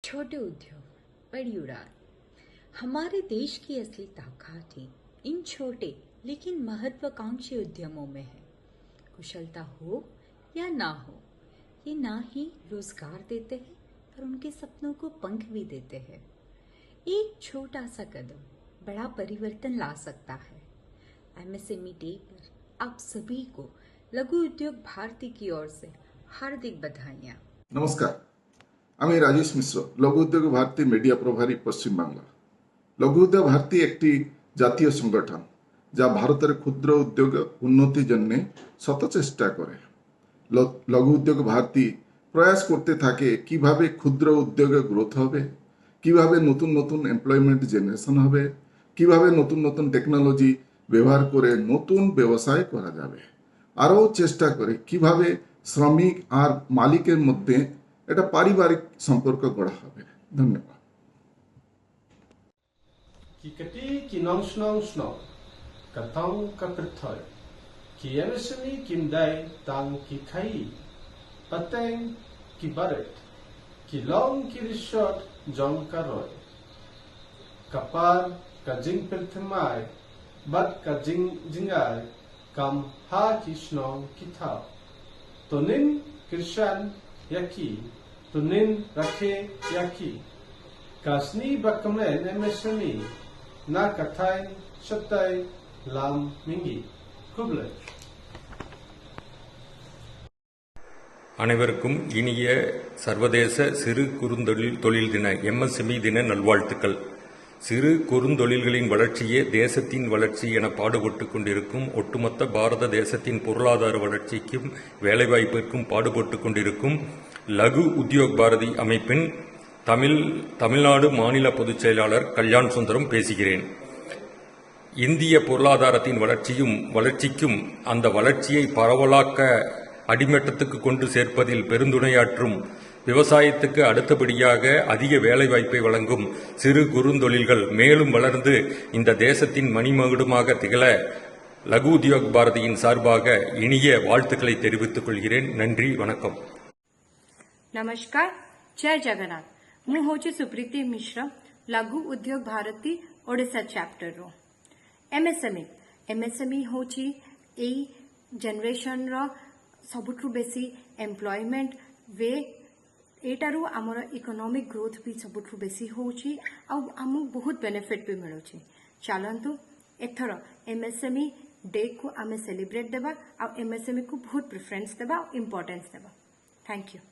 छोटे उद्योग बड़ी उड़ान हमारे देश की असली ताकत ही इन छोटे लेकिन महत्वाकांक्षी उद्यमों में है। कुशलता हो या ना हो, ये ना ही रोजगार देते हैं पर उनके सपनों को पंख भी देते हैं। एक छोटा सा कदम बड़ा परिवर्तन ला सकता है। एमएसएमई डे पर आप सभी को लघु उद्योग भारती की ओर से हार्दिक बधाइयाँ। नमस्कार, আমি রাজেশ মিশ্র, লঘু উদ্যোগ ভারতী মিডিয়া প্রভারী পশ্চিম বাংলা। লঘু উদ্যোগ ভারতী একটি জাতীয় সংগঠন যা ভারতের ক্ষুদ্র উদ্যোগ উন্নতির জন্য শত চেষ্টা করে। লঘু উদ্যোগ ভারতী প্রয়াস করতে থাকে কিভাবে ক্ষুদ্র উদ্যোগে গ্রোথ হবে, কিভাবে নতুন নতুন এমপ্লয়মেন্ট জেনারেশন হবে, কিভাবে নতুন নতুন টেকনোলজি ব্যবহার করে নতুন ব্যবসায় করা যাবে। আরও চেষ্টা করে কিভাবে শ্রমিক আর মালিকের মধ্যে এটা পারিবারিক সম্পর্ক গড়া হবে। ধন্যবাদ। Kikati kinong snong snong, katong kapirthoy, kiyemesani kimday tang kikai, pateng kibaret, kilong kirishot jong karoy, kapar kajing pirthamay, bat kajing jingay, kam ha kishnong kitao, tonin kirshan yaki, tunin rakhe yaki, kasni bakamren emesani, na katay shatay lam mingi, kuble. அனைவருக்கும் இனிய சர்வதேச சிறு குறுந்தொழில் தின MSME தின நல்வாழ்த்துக்கள். சிறு குறுந்தொழில்களின் வளர்ச்சியே தேசத்தின் வளர்ச்சி என பாடுபட்டுக் கொண்டிருக்கும் ஒட்டுமொத்த பாரத தேசத்தின் பொருளாதார வளர்ச்சிக்கும் வேலைவாய்ப்பிற்கும் பாடுபட்டுக் கொண்டிருக்கும் லகு உத்யோக் பாரதி அமைப்பின் தமிழ்நாடு மாநில பொதுச் செயலாளர் கல்யாண் சுந்தரம் பேசுகிறேன். இந்திய பொருளாதாரத்தின் வளர்ச்சிக்கும் அந்த வளர்ச்சியை பரவலாக்க அடிமட்டத்துக்கு கொண்டு சேர்ப்பதில் பெருந்துணையாற்றும் விவசாயத்துக்கு அடுத்தபடியாக அதிக வேலைவாய்ப்பை வழங்கும் சிறு குறுந்தொழில்கள் மேலும் வளர்ந்து இந்த தேசத்தின் மணிமகுடமாக திகழ லகு உத்யோக் பாரதியின் சார்பாக இனிய வாழ்த்துக்களை தெரிவித்துக் கொள்கிறேன். நன்றி, வணக்கம். नमस्कार, जय जगन्नाथ। मु होची सुप्रीति मिश्र, लघु उद्योग भारती ओडिशा चैप्टर रो। एमएसएमई होची ए जनरेशन रो सबुठु बेसी एम्प्लॉयमेंट वे एटारू आमर इकोनॉमिक ग्रोथ भी सबुठु बेसी होची आ आमु बहुत बेनिफिट भी मिलुची। चलंतु एथर एमएसएमई डे को आमे सेलिब्रेट देबा आ एमएसएमई को बहुत प्रेफरेंस देबा, इंपोर्टेंस देबा। Thank you.